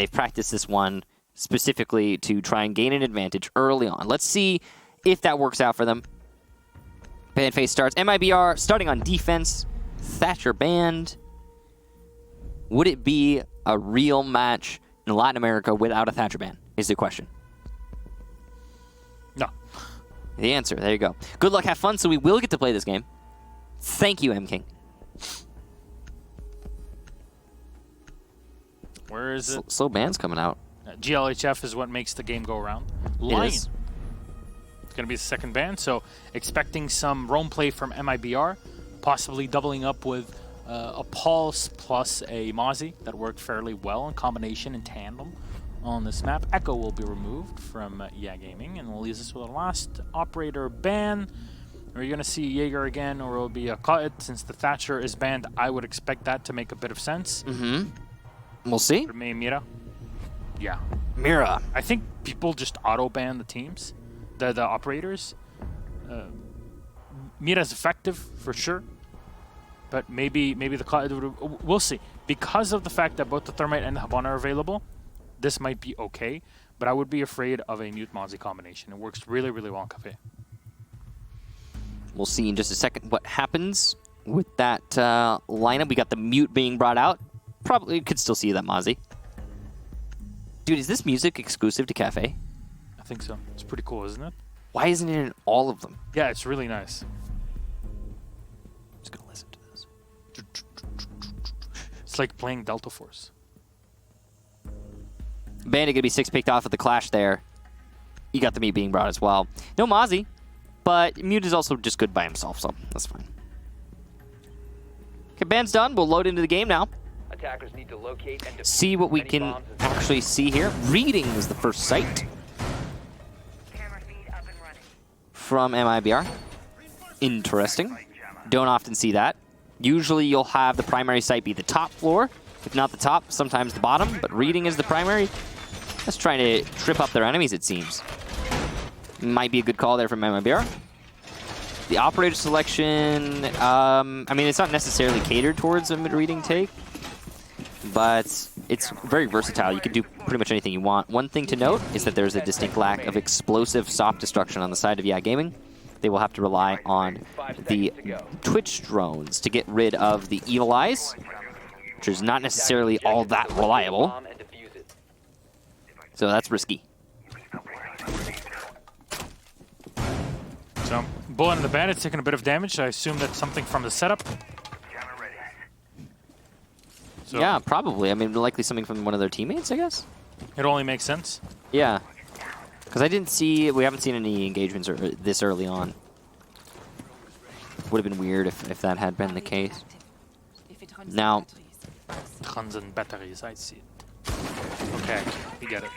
they've practiced this one specifically to try and gain an advantage early on. Let's see if that works out for them. Band phase starts. MIBR starting on defense. Thatcher banned. Would it be a real match in Latin America without a Thatcher ban, is the question. No. The answer, there you go. Good luck, have fun, so we will get to play this game. Thank you, M King. Where is it? Slow bands coming out. GLHF is what makes the game go around. Lion. It's going to be the second ban, so expecting some roam play from MIBR, possibly doubling up with a Pulse plus a Mozzie that worked fairly well in combination in tandem on this map. Echo will be removed from YeaH Gaming, and we'll leave us with a last operator ban. Are you going to see Jaeger again, or will it be a cut? Since the Thatcher is banned, I would expect that to make a bit of sense. We'll see. Mira. Yeah. Mira. I think people just auto-ban the teams, the operators. Mira's effective for sure, but maybe the we'll see. Because of the fact that both the Thermite and the Habana are available, this might be okay, but I would be afraid of a Mute Mozzie combination. It works really, really well in Cafe. We'll see in just a second what happens with that lineup. We got the Mute being brought out. Probably could still see that Mozzie. Dude, is this music exclusive to Cafe? I think so. It's pretty cool, isn't it? Why isn't it in all of them? Yeah, it's really nice. Just gonna listen to this. It's like playing Delta Force. Bandit gonna be 6 picked off with the clash there. You got the Mute being brought as well. No Mozzie, but Mute is also just good by himself, so that's fine. Okay, band's done. We'll load into the game now. Attackers need to locate and see what we can actually see here. Reading is the first sight from MIBR. Interesting. Don't often see that. Usually you'll have the primary site be the top floor. If not the top, sometimes the bottom, but reading is the primary. That's trying to trip up their enemies, it seems. Might be a good call there from MIBR. The operator selection, I mean, it's not necessarily catered towards a mid-reading take, but it's very versatile. You can do pretty much anything you want. One thing to note is that there's a distinct lack of explosive soft destruction on the side of YeaH Gaming. They will have to rely on the Twitch drones to get rid of the evil eyes, which is not necessarily all that reliable. So that's risky. So, Bullet and the Bandit's taking a bit of damage. I assume that's something from the setup. So yeah, probably. I mean, likely something from one of their teammates, I guess? It only makes sense. Yeah. Because I didn't see, we haven't seen any engagements this early on. Would have been weird if that had been the case. Now, Tons and batteries, I see it. Okay, you get it.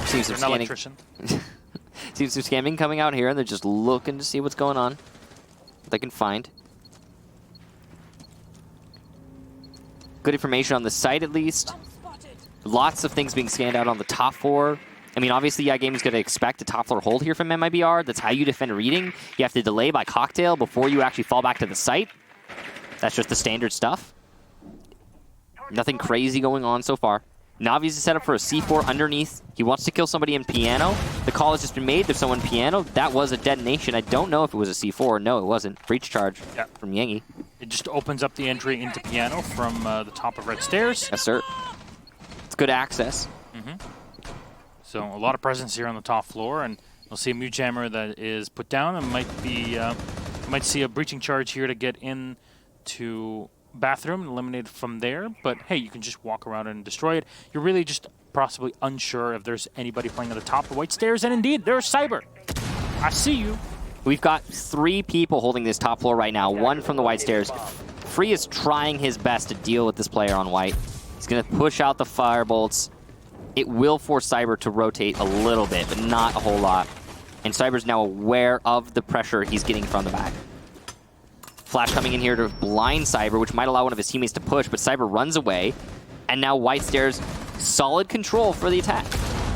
seems some scanning. Seems some scamming coming out here, and they're just looking to see what's going on. What they can find. Good information on the site, at least. Lots of things being scanned out on the top floor. I mean, obviously, YeaH Gaming is going to expect a top floor hold here from MIBR. That's how you defend reading. You have to delay by cocktail before you actually fall back to the site. That's just the standard stuff. Nothing crazy going on so far. Navi's is set up for a C4 underneath. He wants to kill somebody in piano. The call has just been made. There's someone piano. That was a detonation. I don't know if it was a C4. No, it wasn't. Breach charge from YeaH. It just opens up the entry into piano from the top of red stairs. Yes, sir. It's good access. So a lot of presence here on the top floor, and we'll see a mute jammer that is put down, and might see a breaching charge here to get in to bathroom and eliminate it from there. But hey, you can just walk around and destroy it. You're really just possibly unsure if there's anybody playing at the top of the white stairs, and indeed, there's Cyber. I see you. We've got 3 people holding this top floor right now, 1 from the white stairs. Free is trying his best to deal with this player on white. He's going to push out the firebolts. It will force Cyber to rotate a little bit, but not a whole lot. And Cyber's now aware of the pressure he's getting from the back. Flash coming in here to blind Cyber, which might allow one of his teammates to push, but Cyber runs away. And now white stairs, solid control for the attack.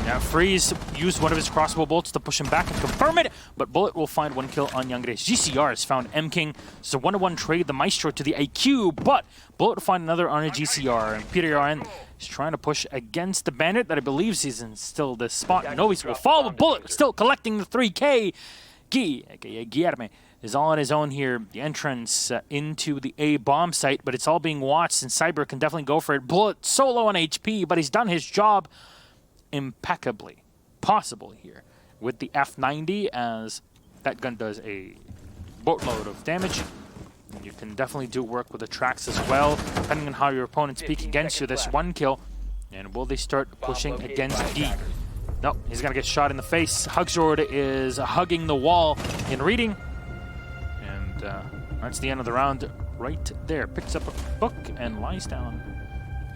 Yeah, Freeze used one of his crossbow bolts to push him back and confirm it, but Bullet will find 1 kill on Young Grace. GCR has found M-King. It's a 1-1 trade, the Maestro to the IQ, but Bullet will find another on a GCR, and Peter Yarn He's trying to push against the Bandit that I believe he's in still this spot. Novis will follow the bullet, still collecting the 3K. YeaH, aka Guilherme, is all on his own here. The entrance into the A bomb site, but it's all being watched, and Cyber can definitely go for it. Bullet so low on HP, but he's done his job impeccably. Possible here with the F90, as that gun does a boatload of damage. You can definitely do work with the tracks as well, depending on how your opponents peek against you. This 1 kill, and will they start pushing against YeaH? No, he's gonna get shot in the face. Hugzord is hugging the wall in reading, and that's the end of the round right there. Picks up a book and lies down.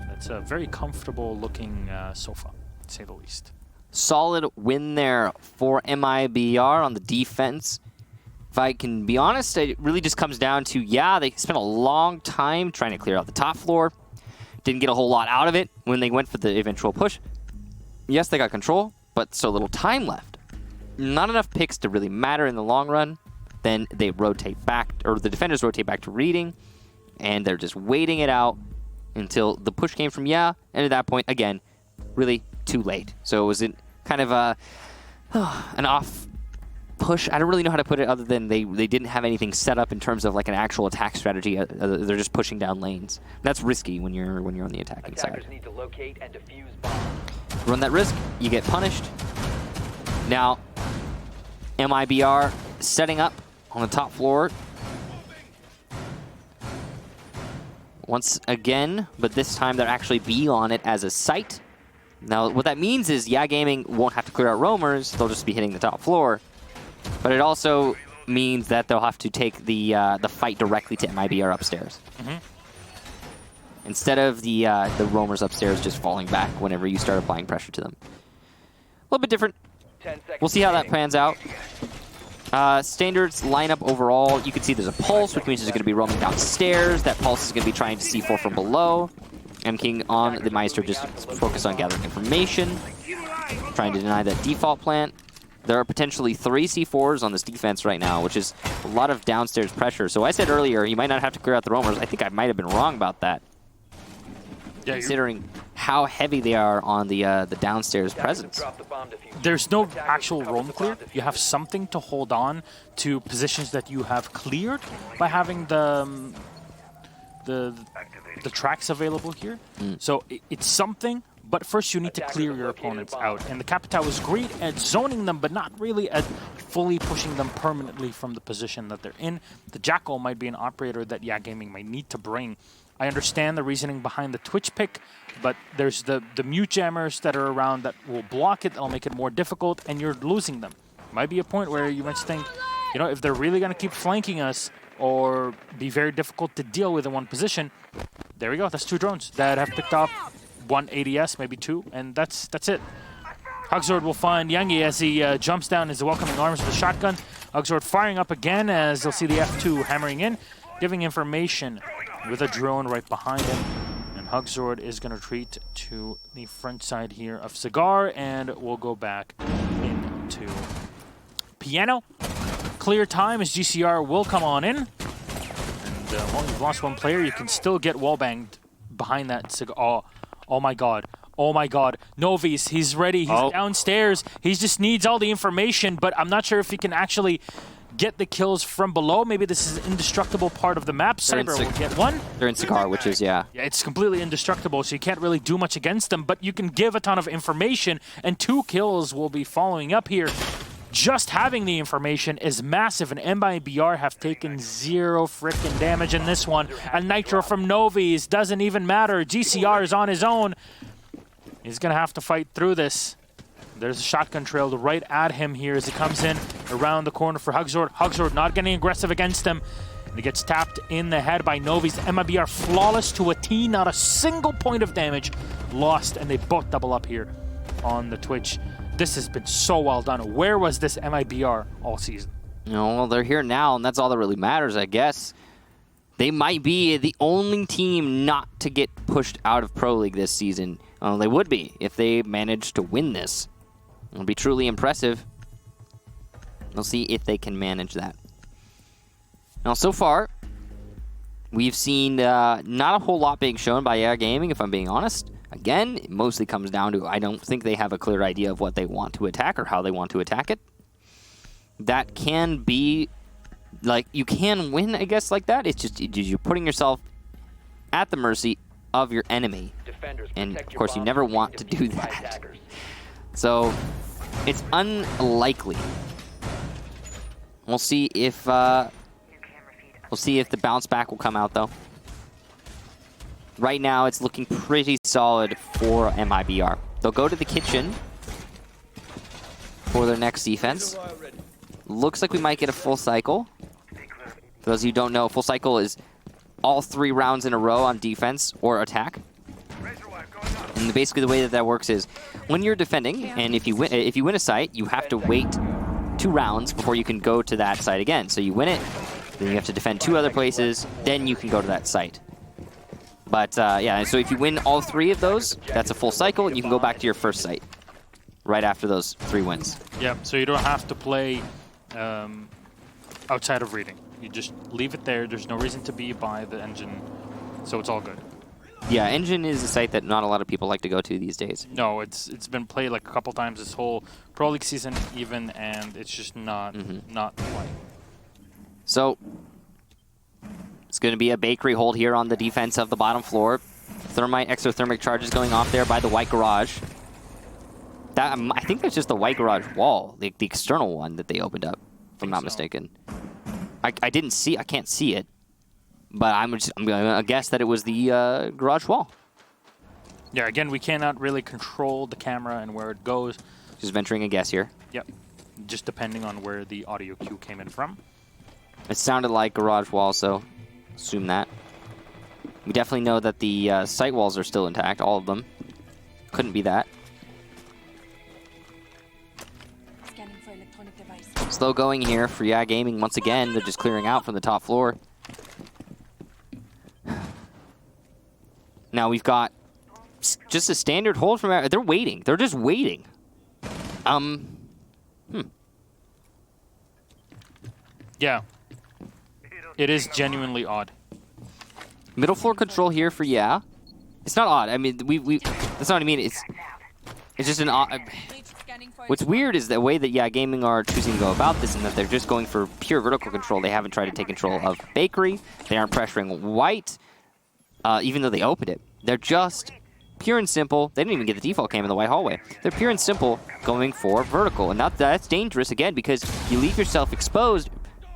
That's a very comfortable looking sofa, to say the least. Solid win there for MIBR on the defense. If I can be honest, it really just comes down to, yeah, they spent a long time trying to clear out the top floor. Didn't get a whole lot out of it when they went for the eventual push. Yes, they got control, but so little time left. Not enough picks to really matter in the long run. Then they rotate back, or the defenders rotate back to reading, and they're just waiting it out until the push came from YeaH, and at that point, again, really too late. So it was kind of an off push. I don't really know how to put it other than they didn't have anything set up in terms of like an actual attack strategy. They're just pushing down lanes. That's risky when you're on the attacking side. Need to locate and defuse bombs. Run that risk, you get punished. Now, MIBR setting up on the top floor once again, but this time they'll actually be on it as a site. Now, what that means is YeaH Gaming won't have to clear out roamers, they'll just be hitting the top floor. But it also means that they'll have to take the fight directly to MIBR upstairs. Instead of the roamers upstairs just falling back whenever you start applying pressure to them. A little bit different. We'll see how that pans out. Standards lineup overall, you can see there's a pulse, which means it's going to be roaming downstairs. That pulse is going to be trying to C4 from below. M-King on the Meister just focused on gathering information, trying to deny that default plant. There are potentially 3 C4s on this defense right now, which is a lot of downstairs pressure. So I said earlier, you might not have to clear out the roamers. I think I might have been wrong about that. Yeah, considering how heavy they are on the downstairs presence. There's no actual roam clear. You have something to hold on to positions that you have cleared by having the tracks available here. So it's something, but first you need to clear your opponents out. And the Capitao was great at zoning them, but not really at fully pushing them permanently from the position that they're in. The Jackal might be an operator that YeaH Gaming might need to bring. I understand the reasoning behind the Twitch pick, but there's the mute jammers that are around that will block it, that'll make it more difficult, and you're losing them. Might be a point where you might think, you know, if they're really going to keep flanking us or be very difficult to deal with in one position, there we go. That's 2 drones that have picked off 1 ADS, maybe 2, and that's it. Hugzord will find YeaH as he jumps down his welcoming arms with a shotgun. Hugzord firing up again as you'll see the F2 hammering in, giving information with a drone right behind him. And Hugzord is going to retreat to the front side here of Cigar, and we'll go back into Piano. Clear time as GCR will come on in. And while you've lost 1 player, you can still get wallbanged behind that Cigar. Oh my god. Oh my god. Novis, he's ready. He's downstairs. He just needs all the information, but I'm not sure if he can actually get the kills from below. Maybe this is an indestructible part of the map. Cyber will get 1. They're in Cigar, which is, yeah, it's completely indestructible, so you can't really do much against them, but you can give a ton of information, and 2 kills will be following up here. Just having the information is massive, and MIBR have taken 0 frickin' damage in this one. A Nitro from Novis doesn't even matter. GCR is on his own. He's going to have to fight through this. There's a shotgun trailed right at him here as he comes in around the corner for Hugzord. Hugzord not getting aggressive against him. And he gets tapped in the head by Novis. MIBR flawless to a T, not a single point of damage lost, and they both double up here on the Twitch. This has been so well done. Where was this MIBR all season? You know, well, they're here now, and that's all that really matters, I guess. They might be the only team not to get pushed out of Pro League this season. They would be if they managed to win this. It'll be truly impressive. We'll see if they can manage that. Now, so far, we've seen not a whole lot being shown by YeaH Gaming, if I'm being honest. Again, it mostly comes down to I don't think they have a clear idea of what they want to attack or how they want to attack it. That can be, like, you can win, I guess, like that. It's just you're putting yourself at the mercy of your enemy. And, of course, you never want to do that. So, it's unlikely. We'll see if the bounce back will come out, though. Right now, it's looking pretty solid for MIBR. They'll go to the kitchen for their next defense. Looks like we might get a full cycle. For those of you who don't know, full cycle is all 3 rounds in a row on defense or attack. And basically the way that that works is when you're defending, and if you win a site, you have to wait 2 rounds before you can go to that site again. So you win it, then you have to defend 2 other places, then you can go to that site. But yeah, so if you win all 3 of those, that's a full cycle, and you can go back to your first site right after those 3 wins. Yeah, so you don't have to play outside of reading. You just leave it there. There's no reason to be by the engine, so it's all good. Yeah, engine is a site that not a lot of people like to go to these days. No, it's been played like a couple times this whole Pro League season even, and it's just not not the play. So it's going to be a bakery hold here on the defense of the bottom floor. Thermite exothermic charges going off there by the white garage. That I think that's just the white garage wall, the external one that they opened up, if I'm not mistaken. I didn't see, I can't see it, but I'm going to guess that it was the garage wall. Yeah, again, we cannot really control the camera and where it goes. Just venturing a guess here. Yep, just depending on where the audio cue came in from. It sounded like garage wall, so assume that. We definitely know that the site walls are still intact, all of them. Couldn't be that. Slow going here for YeaH Gaming once again. They're just clearing out from the top floor. Now we've got just a standard hold from... They're waiting. They're just waiting. Yeah. It is genuinely odd. Middle floor control here for YeaH. It's not odd. I mean, that's not what I mean. It's just an odd... What's weird is the way that YeaH Gaming are choosing to go about this, and that they're just going for pure vertical control. They haven't tried to take control of bakery. They aren't pressuring white, even though they opened it. They're just pure and simple. They didn't even get the default cam in the white hallway. They're pure and simple going for vertical, and that's dangerous again because you leave yourself exposed,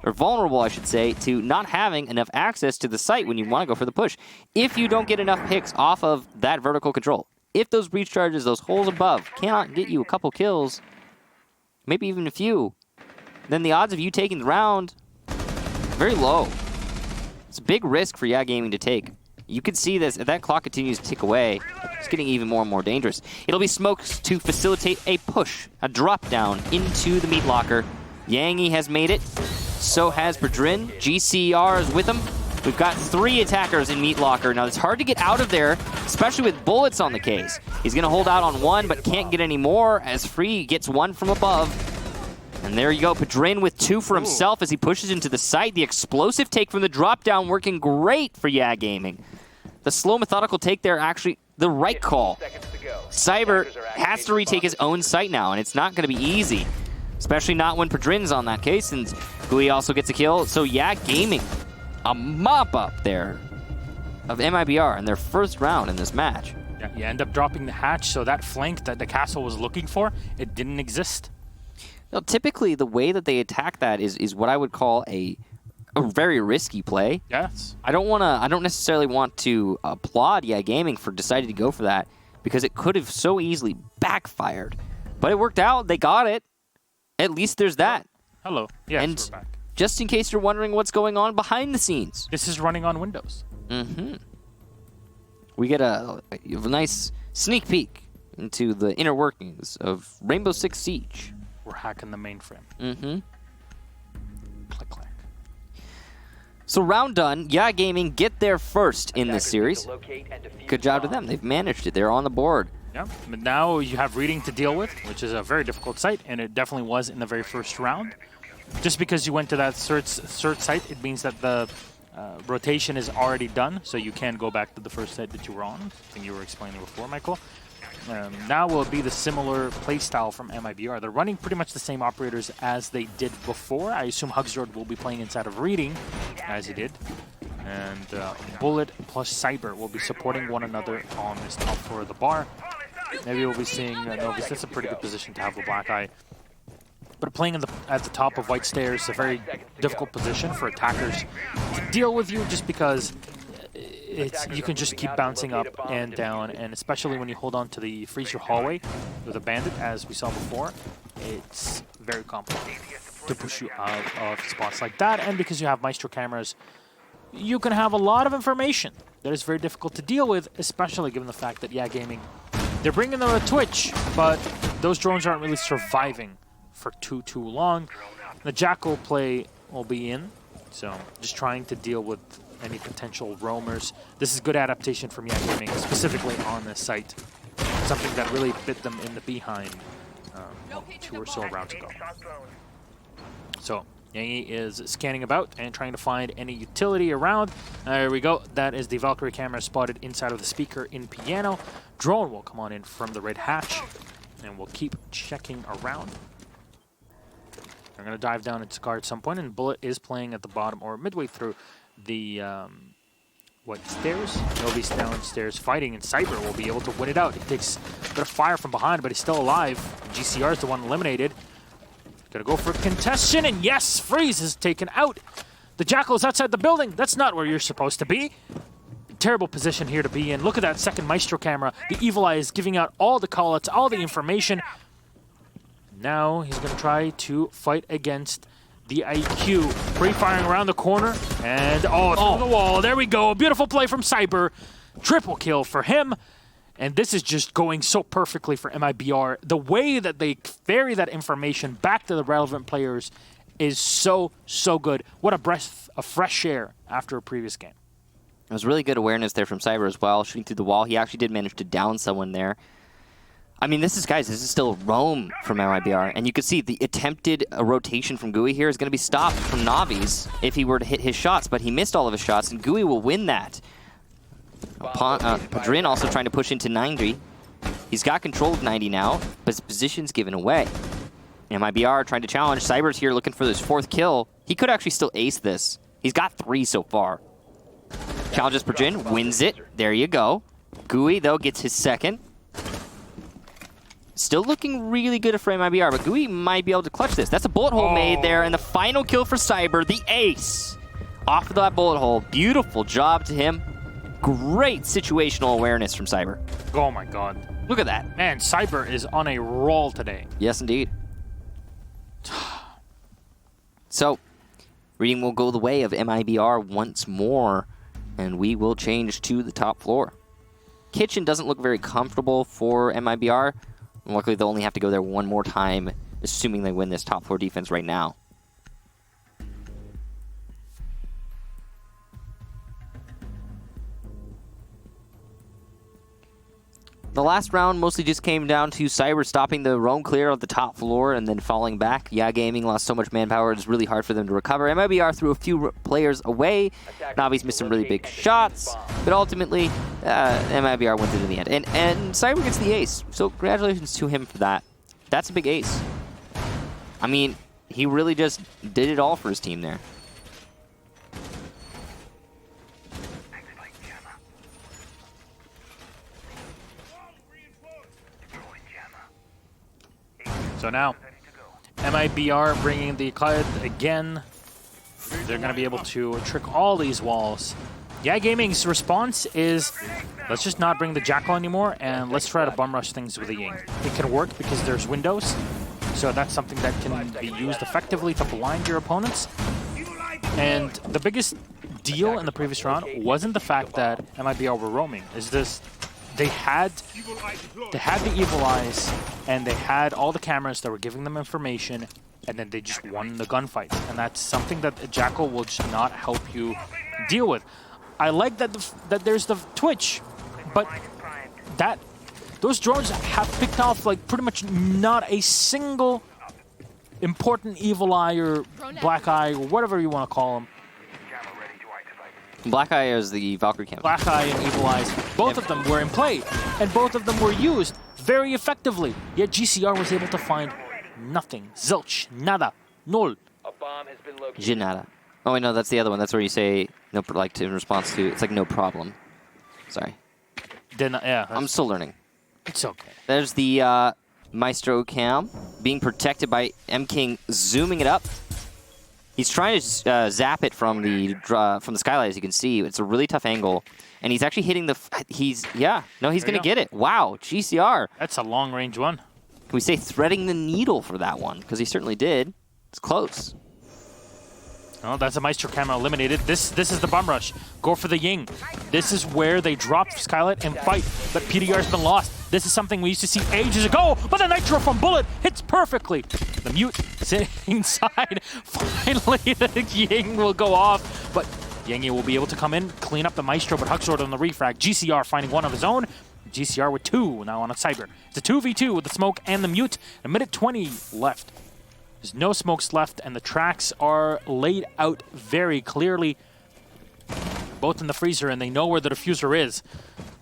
or vulnerable, I should say, to not having enough access to the site when you want to go for the push. If you don't get enough hits off of that vertical control. If those breach charges, those holes above, cannot get you a couple kills, maybe even a few, then the odds of you taking the round, very low. It's a big risk for YeaH Gaming to take. You can see this, if that clock continues to tick away, it's getting even more and more dangerous. It'll be smokes to facilitate a push, a drop down into the meat locker. Yangi has made it, so has Pedrin. GCR is with him. We've got 3 attackers in meat locker. Now, it's hard to get out of there, especially with bullets on the case. He's going to hold out on 1, but can't get any more as Free gets 1 from above. And there you go, Pedrin with 2 for himself as he pushes into the site. The explosive take from the drop down working great for YeaH Gaming. The slow, methodical take there, actually the right call. Cyber has to retake his own site now, and it's not going to be easy. Especially not when Pedrin's on that case, and Gui also gets a kill. So YeaH Gaming, a mop-up there of MIBR in their first round in this match. Yeah, you end up dropping the hatch, so that flank that the castle was looking for, it didn't exist. Now, typically, the way that they attack that is what I would call a very risky play. Yes. I don't necessarily want to applaud YeaH Gaming for deciding to go for that because it could have so easily backfired. But it worked out. They got it. At least there's that. Hello. Yes, and we're back. Just in case you're wondering what's going on behind the scenes. This is running on Windows. We get a nice sneak peek into the inner workings of Rainbow Six Siege. We're hacking the mainframe. Click, click. So round done. YeaH Gaming get there first in this series. Good job to them. They've managed it. They're on the board. Yeah, but now you have reading to deal with, which is a very difficult site, and it definitely was in the very first round. Just because you went to that search site, it means that the rotation is already done, so you can go back to the first site that you were on. I think you were explaining before, Michael. Now will be the similar playstyle from MIBR. They're running pretty much the same operators as they did before. I assume Hugsjord will be playing inside of Reading, as he did. And Bullet plus Cyber will be supporting one another on this top floor of the bar. Maybe we'll be seeing Novus. That's a pretty good position to have the Black Eye. But playing at the top of White Stairs is a very difficult position for attackers to deal with you, just because you can just keep bouncing up and down, and especially when you hold on to the freezer hallway with a bandit, as we saw before, it's very complicated to push you out of spots like that. And because you have Maestro cameras, you can have a lot of information that is very difficult to deal with, especially given the fact that YeaH Gaming, they're bringing them a Twitch, but those drones aren't really surviving for too long. The Jackal play will be in, so just trying to deal with any potential roamers. This is good adaptation from YeaH Gaming, specifically on this site. Something that really bit them in the behind 2 or so rounds ago. So YeaH is scanning about and trying to find any utility around. There we go. That is the Valkyrie camera spotted inside of the speaker in piano. Drone will come on in from the red hatch, and we'll keep checking around. They're going to dive down into Scar at some point, and Bullet is playing at the bottom or midway through the White Stairs. Novi's downstairs fighting, and Cyber will be able to win it out. He takes a bit of fire from behind, but he's still alive. GCR is the one eliminated. Gonna go for a contestation, and yes, Freeze is taken out. The Jackal is outside the building. That's not where you're supposed to be. Terrible position here to be in. Look at that second Maestro camera. The Evil Eye is giving out all the callouts, all the information. Now he's going to try to fight against the IQ. Pre-firing around the corner, and through the wall. There we go. A beautiful play from Cyber. Triple kill for him. And this is just going so perfectly for MIBR. The way that they ferry that information back to the relevant players is so good. What a breath of fresh air after a previous game. It was really good awareness there from Cyber as well, shooting through the wall. He actually did manage to down someone there. I mean, this is still roam from MIBR, and you can see the attempted rotation from YeaH here is going to be stopped from Navi's if he were to hit his shots, but he missed all of his shots, and YeaH will win that. Padrin also trying to push into 90. He's got control of 90 now, but his position's given away. MIBR trying to challenge. Cyber's here looking for this 4th kill. He could actually still ace this. He's got 3 so far. Challenges Padrin, wins it. There you go. YeaH, though, gets his 2nd. Still looking really good for MIBR, but YeaH might be able to clutch this. That's a bullet hole made there, and the final kill for Cyber, the ace. Off of that bullet hole. Beautiful job to him. Great situational awareness from Cyber. Oh my god. Look at that. Man, Cyber is on a roll today. Yes, indeed. So, Reading will go the way of MIBR once more, and we will change to the top floor. Kitchen doesn't look very comfortable for MIBR. Luckily, they'll only have to go there one more time, assuming they win this top floor defense right now. The last round mostly just came down to Cyber stopping the roam clear of the top floor and then falling back. YeaH Gaming lost so much manpower, it's really hard for them to recover. MIBR threw a few players away. Navi's missed some really big shots, but ultimately, MIBR wins it in the end. And Cyber gets the ace, so congratulations to him for that. That's a big ace. I mean, he really just did it all for his team there. So now, MIBR bringing the Cloud again. They're going to be able to trick all these walls. YeaH Gaming's response is, let's just not bring the Jackal anymore, and let's try to bum rush things with the Ying. It can work because there's windows, so that's something that can be used effectively to blind your opponents. And the biggest deal in the previous round wasn't the fact that MIBR were roaming. It's this. They had the Evil Eyes, and they had all the cameras that were giving them information, and then they just won the gunfight. And that's something that a Jackal will just not help you deal with. I like that that there's the Twitch, but those drones have picked off like pretty much not a single important Evil Eye or Black Eye or whatever you want to call them. Black Eye is the Valkyrie camp. Black Eye and Evil Eyes, both of them were in play, and both of them were used very effectively. Yet GCR was able to find nothing. Zilch, nada, null. A bomb has been located. Janata. Oh, wait, no, that's the other one. That's where you say, no, like, in response to, it's like, no problem. Sorry. Then, yeah, I'm still learning. it's okay. There's the Maestro cam being protected by M King, zooming it up. He's trying to zap it from the skylight, as you can see. It's a really tough angle, and he's actually hitting the. He's gonna get it. Wow, GCR. That's a long range one. Can we say threading the needle for that one? Because he certainly did. It's close. Oh, that's a Maestro camera eliminated. This is the bum rush. Go for the Ying. This is where they drop Skylight and fight, but PDR's been lost. This is something we used to see ages ago, but the Nitro from Bullet hits perfectly. The mute sitting inside. Finally, the Ying will go off, but Ying will be able to come in, clean up the Maestro, but Hugsword on the refrag. GCR finding one of his own. GCR with 2 now on a Cyber. It's a 2v2 with the smoke and the mute. A minute 20 left. There's no smokes left, and the tracks are laid out very clearly, both in the freezer, and they know where the diffuser is.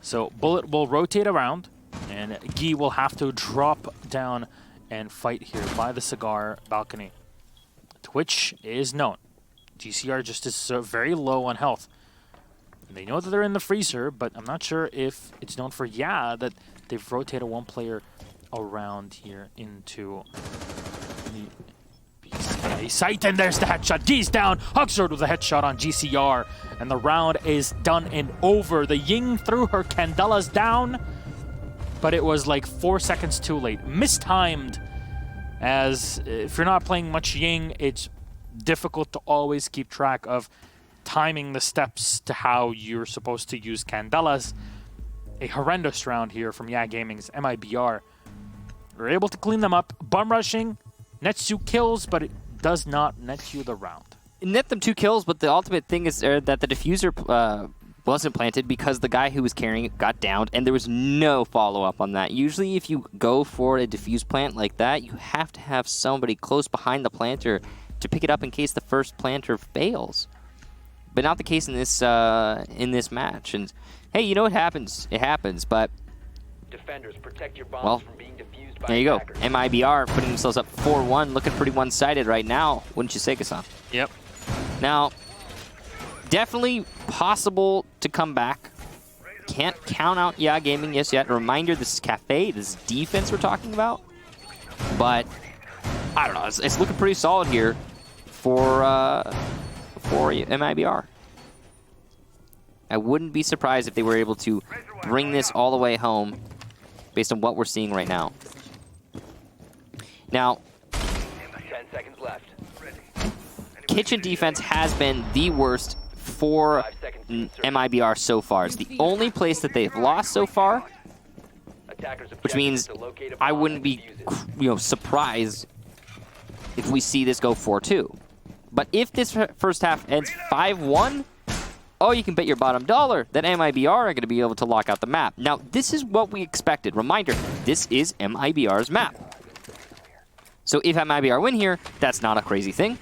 So Bullet will rotate around, and YeaH will have to drop down and fight here by the cigar balcony. Twitch is known. GCR just is very low on health. And they know that they're in the freezer, but I'm not sure if it's known for YeaH that they've rotated one player around here into the sight, and there's the headshot. YeaH's down. Hugsword with a headshot on GCR, and the round is done and over. The Ying threw her Candelas down, but it was like 4 seconds too late. Mistimed, as if you're not playing much Ying, it's difficult to always keep track of timing the steps to how you're supposed to use Candelas. A horrendous round here from YeaH Gaming's MIBR. We're able to clean them up. Bum rushing nets you kills, but it does not net you the round. It net them 2 kills, but the ultimate thing is that the diffuser wasn't planted because the guy who was carrying it got downed, and there was no follow-up on that. Usually if you go for a diffuse plant like that, you have to have somebody close behind the planter to pick it up in case the first planter fails. But not the case in this match. And hey, you know what happens? It happens, but Defenders, protect your bombs well, from being defused by there you go. attackers. MIBR putting themselves up 4-1, looking pretty one-sided right now, wouldn't you say, Gassan? Yep. Now, definitely possible to come back. Can't count out YeaH Gaming just yet. A reminder, this is Cafe, this is defense we're talking about. But, I don't know, it's looking pretty solid here for MIBR. I wouldn't be surprised if they were able to bring this all the way home based on what we're seeing right now. Now, 10 seconds left. kitchen defense has been the worst for 5 seconds to insert. MIBR so far. It's the only place that they've lost so far, Attackers which means to locate a I bomb wouldn't and be, defuse it. surprised if we see this go 4-2. But if this first half ends 5-1, oh, you can bet your bottom dollar that MIBR are going to be able to lock out the map. Now, this is what we expected. Reminder, this is MIBR's map. So if MIBR win here, that's not a crazy thing.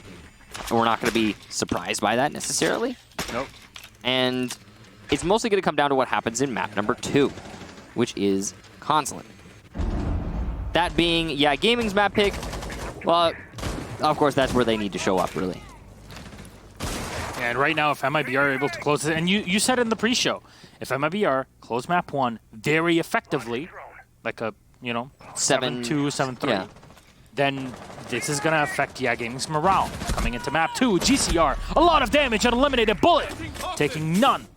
We're not going to be surprised by that necessarily. Nope. And it's mostly going to come down to what happens in map number 2, which is Consulate. That being YeaH Gaming's map pick, well, of course, that's where they need to show up, really. And right now, if MIBR are able to close it, and you said in the pre-show, if MIBR close map 1 very effectively, like a, 7-2, 7-3, yeah, then this is going to affect YeaH Gaming's morale. Coming into map 2, GCR, a lot of damage, an eliminated Bullet, taking none.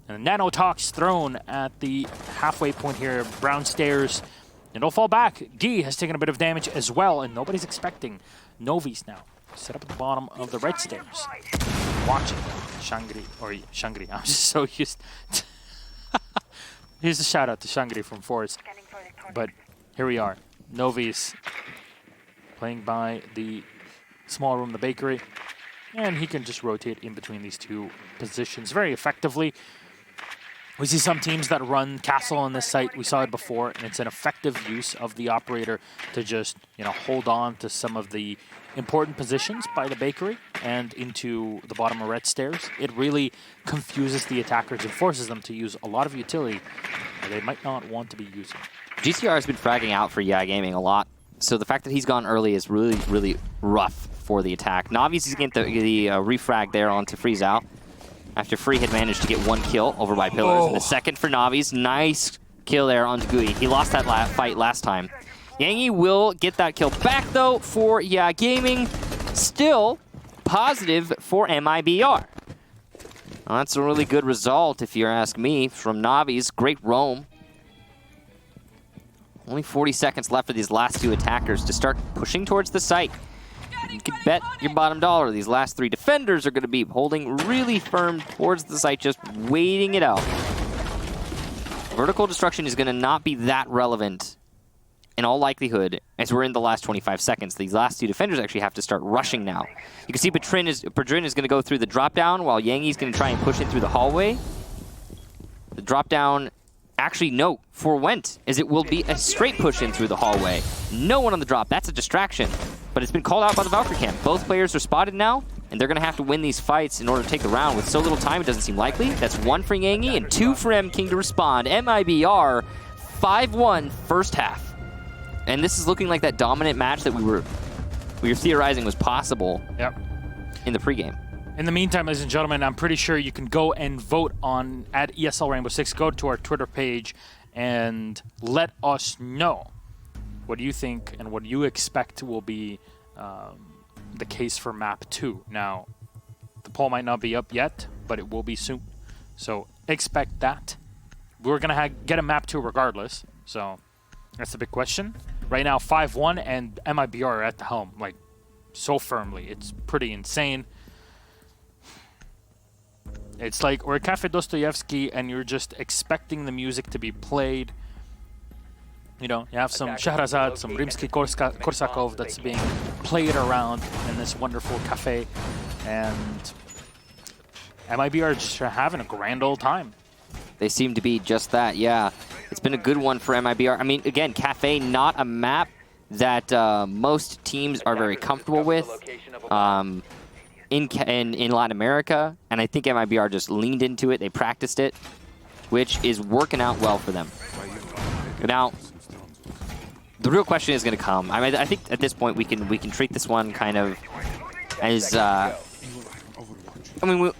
And the Nanotox thrown at the halfway point here, brown stairs, and it'll fall back. YeaH has taken a bit of damage as well, and nobody's expecting Novice now. Set up at the bottom of the red stairs. Watching Shangri. I'm just so used to here's a shout out to Shangri from Forest. But here we are. Novice playing by the small room, the bakery. And he can just rotate in between these two positions very effectively. We see some teams that run castle on this site. We saw it before, and it's an effective use of the operator to just, hold on to some of the important positions by the bakery and into the bottom of red stairs. It really confuses the attackers and forces them to use a lot of utility that they might not want to be using. GCR has been fragging out for YeaH Gaming a lot, so the fact that he's gone early is really, really rough for the attack. Navi's is getting the refrag there onto Freeze out, after Free had managed to get 1 kill over by Pillars. And the second for Navi's, nice kill there onto Gui. He lost that fight last time. YeaH will get that kill back, though, for YeaH Gaming. Still positive for MIBR. Well, that's a really good result, if you ask me, from Navi's. Great roam. Only 40 seconds left for these last 2 attackers to start pushing towards the site. You can bet your bottom dollar these last 3 defenders are going to be holding really firm towards the site, just waiting it out. Vertical destruction is going to not be that relevant in all likelihood as we're in the last 25 seconds. These last 2 defenders actually have to start rushing now. You can see Padrin is going to go through the drop down while YeaH is going to try and push in through the hallway. The drop down, actually no, forewent, as it will be a straight push in through the hallway. No one on the drop, that's a distraction. But it's been called out by the Valkyrie camp. Both players are spotted now, and they're going to have to win these fights in order to take the round. With so little time, it doesn't seem likely. That's 1 for YeaH and 2 for MKing to respond. MIBR 5-1 first half. And this is looking like that dominant match that we were theorizing was possible in the pregame. In the meantime, ladies and gentlemen, I'm pretty sure you can go and vote on at ESL Rainbow Six. Go to our Twitter page and let us know what you think and what you expect will be the case for Map 2. Now, the poll might not be up yet, but it will be soon. So expect that. We're going to get a Map 2 regardless. So that's the big question. Right now, 5-1, and MIBR are at the helm, like, so firmly. It's pretty insane. It's like we're at Cafe Dostoyevsky, and you're just expecting the music to be played. You have some Shahrazad, some Rimsky-Korsakov that's being played around in this wonderful cafe. And MIBR are just having a grand old time. They seem to be just that, yeah. It's been a good one for MIBR. I mean, again, Cafe, not a map that most teams are very comfortable with in Latin America. And I think MIBR just leaned into it. They practiced it, which is working out well for them. Now, the real question is going to come. I mean, I think at this point we can treat this one kind of as. I mean, we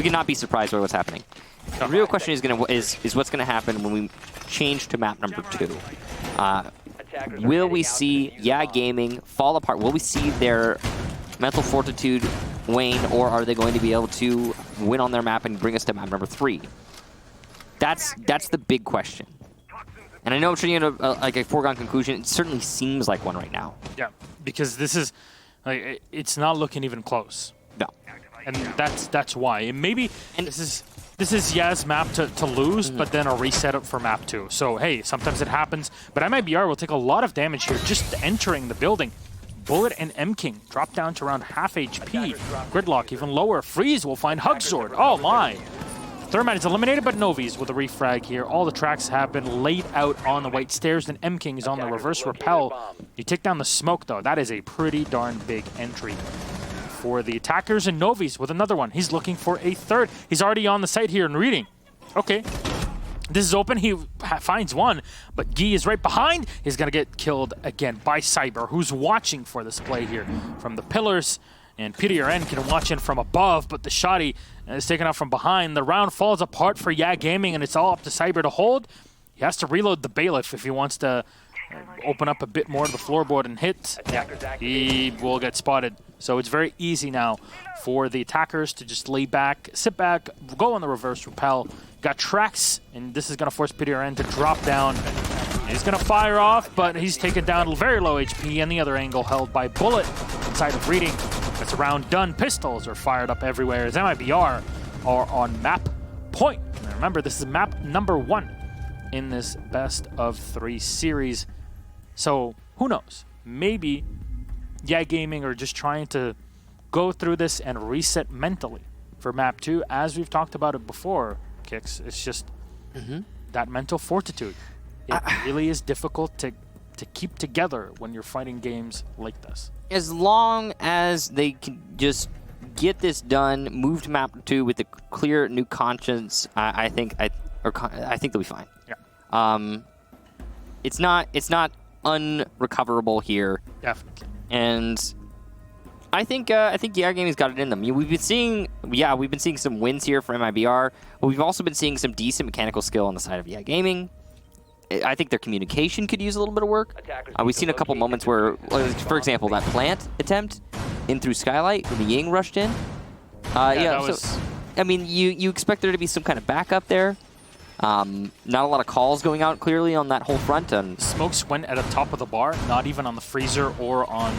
cannot be surprised by what's happening. The real question is what's going to happen when we change to map number 2. Will we see YeaH Gaming fall apart? Will we see their mental fortitude wane, or are they going to be able to win on their map and bring us to map number 3? That's the big question. And I know I'm treating it like a foregone conclusion. It certainly seems like one right now. Yeah, because this is, like, it's not looking even close. No. And that's why. And maybe this is YeaH's map to lose, but then a reset up for map 2. So, hey, sometimes it happens. But MIBR will take a lot of damage here just entering the building. Bullet and MKing drop down to around half HP. Gridlock even lower. Freeze will find Hugzord. Oh, my. Thermite is eliminated, but Novi's with a refrag here. All the tracks have been laid out on the white stairs, and MKing is on the reverse repel. You take down the smoke, though. That is a pretty darn big entry for the attackers, and Novi's with another one. He's looking for a third. He's already on the site here and reading. Okay. This is open. He finds one, but Guy is right behind. He's going to get killed again by Cyber, who's watching for this play here from the pillars. And PDRN can watch in from above, but the shotty is taken out from behind. The round falls apart for YeaH Gaming, and it's all up to Cyber to hold. He has to reload the Bailiff if he wants to open up a bit more of the floorboard and hit. Yeah, he will get spotted. So it's very easy now for the attackers to just lay back, sit back, go on the reverse repel. Got tracks, and this is going to force PDRN to drop down. He's going to fire off, but he's taken down very low HP, and the other angle held by Bullet inside of reading. That's a round done. Pistols are fired up everywhere as MIBR are on map point. And remember, this is map number 1 in this best of 3 series. So who knows? Maybe YeaH Gaming are just trying to go through this and reset mentally for map 2. As we've talked about it before, Kicks, it's just that mental fortitude. It really is difficult to keep together when you're fighting games like this. As long as they can just get this done, move to map 2 with a clear new conscience, I think they'll be fine. Yeah. It's not unrecoverable here. Definitely. And I think YeaH Gaming's got it in them. We've been seeing some wins here for MIBR, but we've also been seeing some decent mechanical skill on the side of YeaH Gaming. I think their communication could use a little bit of work. We've seen a couple moments where, for example, that plant attempt in through Skylight when the Ying rushed in. I mean, you expect there to be some kind of backup there. Not a lot of calls going out clearly on that whole front. And smokes went at the top of the bar, not even on the freezer or on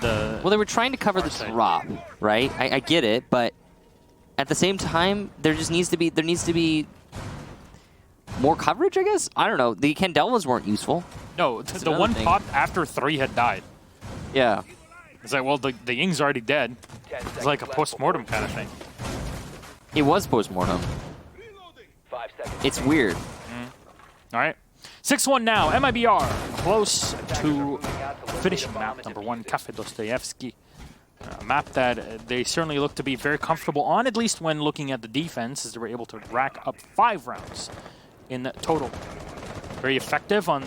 the... Well, they were trying to cover the drop, right? I get it, but at the same time, there needs to be more coverage, I guess? I don't know. The Candelas weren't useful. No, the one pop after 3 had died. Yeah. It's like, well, the Ying's already dead. It's like a post-mortem kind of thing. It was post-mortem. It's weird. All right. 6-1 now. MIBR close to finishing map number 1, Cafe Dostoyevsky. A map that they certainly look to be very comfortable on, at least when looking at the defense, as they were able to rack up 5 rounds in total. Very effective on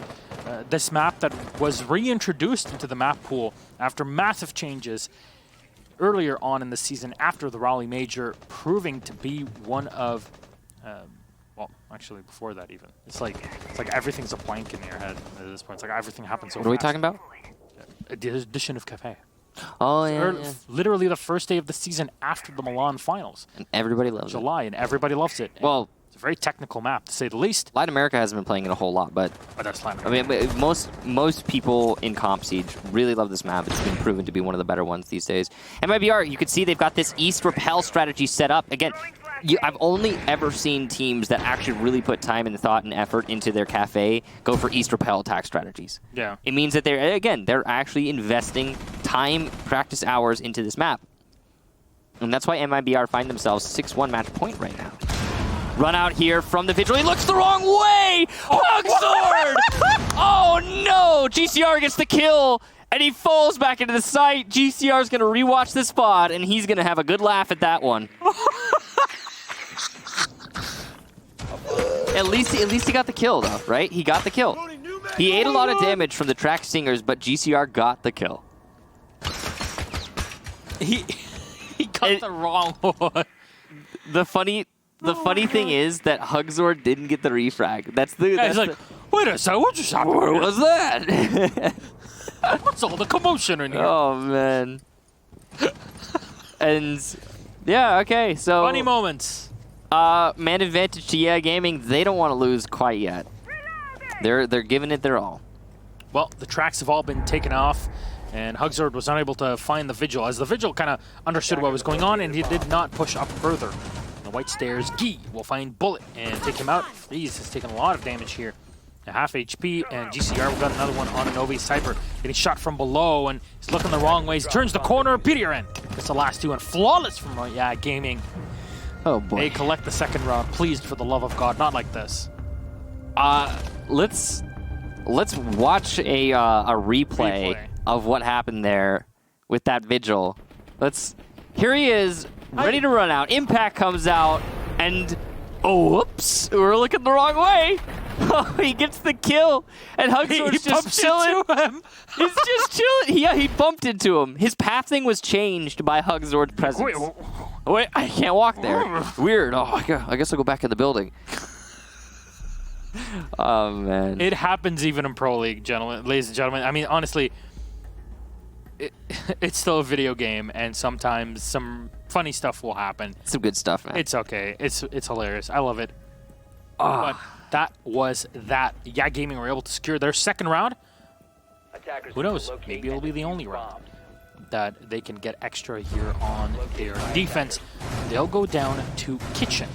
this map that was reintroduced into the map pool after massive changes earlier on in the season after the Raleigh Major, proving to be one of, well, actually before that even. It's like everything's a plank in your head at this point. It's like everything happens so fast. What are we talking about? The addition of Cafe. Oh, yeah, yeah. Literally the first day of the season after the Milan finals. And everybody loves it. July, and everybody loves it. Well, it's a very technical map, to say the least. Latin America hasn't been playing it a whole lot, but That's Latin America. I mean, most people in Comp Siege really love this map. It's been proven to be one of the better ones these days. MIBR, you can see they've got this East Repel strategy set up. Again, I've only ever seen teams that actually really put time and thought and effort into their cafe go for East Repel attack strategies. Yeah. It means that they're actually investing time, practice hours into this map. And that's why MIBR find themselves 6-1 match point right now. Run out here from the Vigil. He looks the wrong way! Hug sword! Oh no! GCR gets the kill, and he falls back into the site. GCR's gonna rewatch the spot, and he's gonna have a good laugh at that one. At least he got the kill, though, right? He got the kill. He ate a lot of damage from the track singers, but GCR got the kill. He got the wrong one. The funny thing is that Hugzord didn't get the refrag. That's the. He's like, wait a second, what just happened? What was that? What's all the commotion in here? Oh man. And yeah, okay, so Funny moments. Man advantage to YeaH Gaming. They don't want to lose quite yet. They're giving it their all. Well, the tracks have all been taken off, and Hugzord was unable to find the Vigil, as the Vigil kind of understood what was going on, and he did not push up further. The White Stairs, Guy will find Bullet and take him out. Freeze has taken a lot of damage here. A half HP, and GCR got another one on Novi Cypher, getting shot from below, and he's looking the wrong way. He turns the corner, PDRN gets the last 2, and flawless from YeaH Gaming. Oh boy. They collect the second round. Pleased, for the love of God, not like this. Let's watch a replay of what happened there with that Vigil. Here he is, ready to run out. Impact comes out, and whoops, we're looking the wrong way. He gets the kill, and Hugzord's just chilling. He's just chilling. Yeah, he bumped into him. His pathing was changed by Hugzord's presence. Wait, I can't walk there. Weird. Oh, I guess I'll go back in the building. Oh, man. It happens even in Pro League, ladies and gentlemen. I mean, honestly, it's still a video game, and sometimes some funny stuff will happen. Some good stuff, man. It's okay. It's hilarious. I love it. But that was that. YeaH Gaming were able to secure their second round. Who knows? Maybe it'll be the only round that they can get extra here on their defense. They'll go down to Kitchen.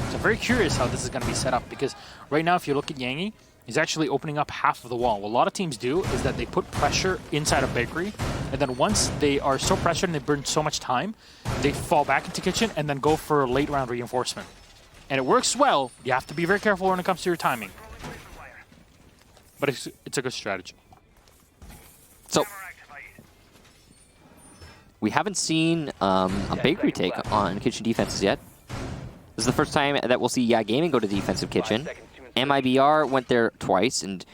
So I'm very curious how this is going to be set up, because right now, if you look at YeaH, he's actually opening up half of the wall. What a lot of teams do is that they put pressure inside a bakery, and then once they are so pressured and they burn so much time, they fall back into Kitchen and then go for a late round reinforcement. and it works well. You have to be very careful when it comes to your timing. But it's a good strategy. So we haven't seen a bakery take on kitchen defenses yet. This is the first time that we'll see YeaH Gaming go to defensive kitchen. MIBR went there twice, and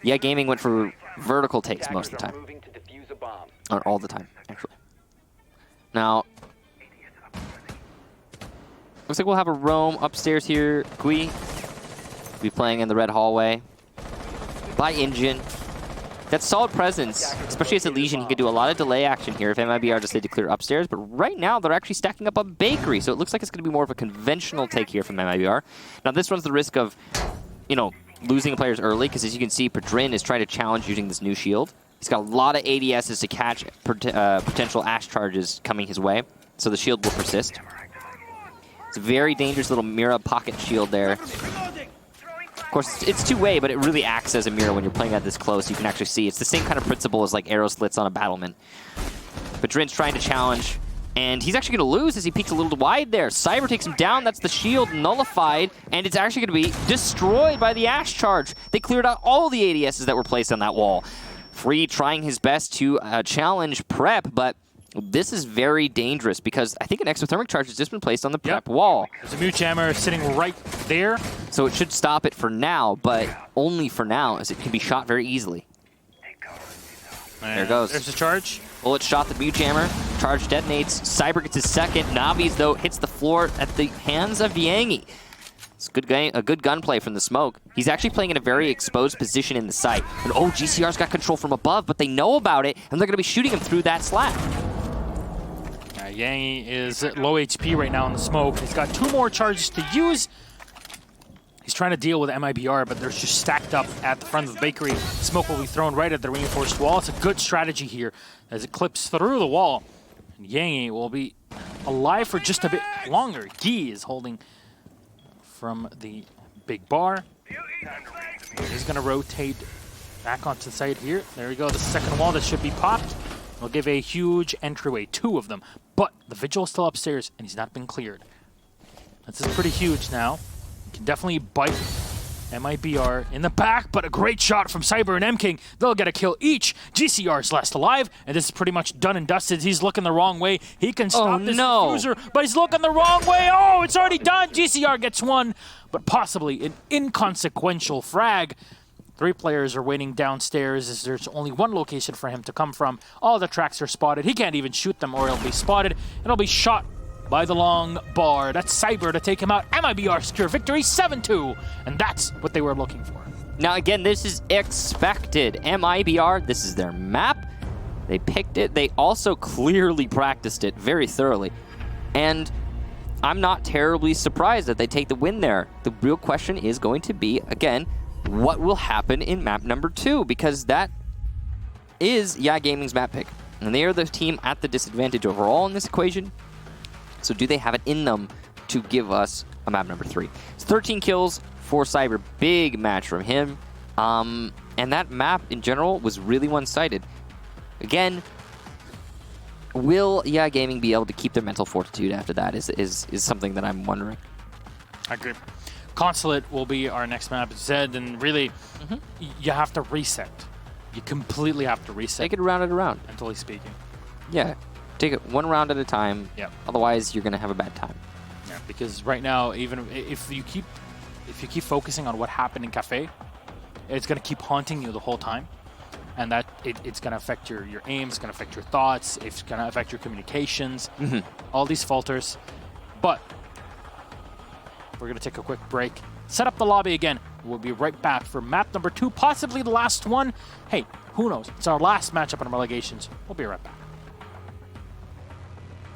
YeaH Gaming went for vertical takes most of the time. Or all the time, actually. Now, looks like we'll have a roam upstairs here. YeaH will be playing in the red hallway. By Engine. That's solid presence, especially as a Legion. He could do a lot of delay action here if MIBR decided to clear upstairs, but right now they're actually stacking up a bakery, so it looks like it's going to be more of a conventional take here from MIBR. Now this runs the risk of, you know, losing players early, because as you can see, Pedrin is trying to challenge using this new shield. He's got a lot of ADSs to catch potential Ash charges coming his way, so the shield will persist. It's a very dangerous little Mira pocket shield there. Of course, it's two-way, but it really acts as a mirror when you're playing at this close. You can actually see. It's the same kind of principle as like arrow slits on a battlement. But Drin's trying to challenge, and he's actually going to lose as he peeks a little wide there. Cyber takes him down. That's the shield nullified, and it's actually going to be destroyed by the Ash charge. They cleared out all the ADSs that were placed on that wall. Free trying his best to challenge Prep, but this is very dangerous because I think an exothermic charge has just been placed on the Prep wall. There's a Mute Jammer sitting right there. So it should stop it for now, but only for now, as it can be shot very easily. And there it goes. There's the charge. Bullet shot the Mute Jammer. Charge detonates. Cyber gets his second. Navi's, though, hits the floor at the hands of YeaH. It's a good gunplay from the smoke. He's actually playing in a very exposed position in the site. And oh, GCR's got control from above, but they know about it, and they're going to be shooting him through that slab. YeaH is low HP right now in the smoke. He's got 2 more charges to use. He's trying to deal with MIBR, but they're just stacked up at the front of the bakery. Smoke will be thrown right at the reinforced wall. It's a good strategy here as it clips through the wall. And YeaH will be alive for just a bit longer. YeaH is holding from the big bar. He's going to rotate back onto the side here. There we go, the second wall that should be popped. It'll give a huge entryway, 2 of them. But the Vigil is still upstairs, and he's not been cleared. This is pretty huge now. He can definitely bite MIBR in the back, but a great shot from Cyber and M-King. They'll get a kill each. GCR is last alive, and this is pretty much done and dusted. He's looking the wrong way. He can stop this diffuser, but he's looking the wrong way. Oh, it's already done. GCR gets 1, but possibly an inconsequential frag. 3 players are waiting downstairs as there's only 1 location for him to come from. All the tracks are spotted. He can't even shoot them or he'll be spotted. And he'll be shot by the long bar. That's Cyber to take him out. MIBR secure victory 7-2. And that's what they were looking for. Now again, this is expected. MIBR, this is their map. They picked it. They also clearly practiced it very thoroughly. And I'm not terribly surprised that they take the win there. The real question is going to be, again, what will happen in map number 2, because that is YeaH Gaming's map pick. And they are the team at the disadvantage overall in this equation. So do they have it in them to give us a map number 3? It's 13 kills for Cyber. Big match from him. And that map in general was really one-sided. Again, will YeaH Gaming be able to keep their mental fortitude after that is something that I'm wondering. I agree. Consulate will be our next map, Zed, and really, you have to reset. You completely have to reset. Take it around. Mentally speaking. Yeah, take it 1 round at a time. Yeah. Otherwise, you're gonna have a bad time. Yeah, because right now, even if you keep focusing on what happened in Cafe, it's gonna keep haunting you the whole time, and that it's gonna affect your aim. It's gonna affect your thoughts. It's gonna affect your communications. All these falters, but. We're going to take a quick break, set up the lobby again. We'll be right back for map number 2, possibly the last one. Hey, who knows? It's our last matchup in our relegations. We'll be right back.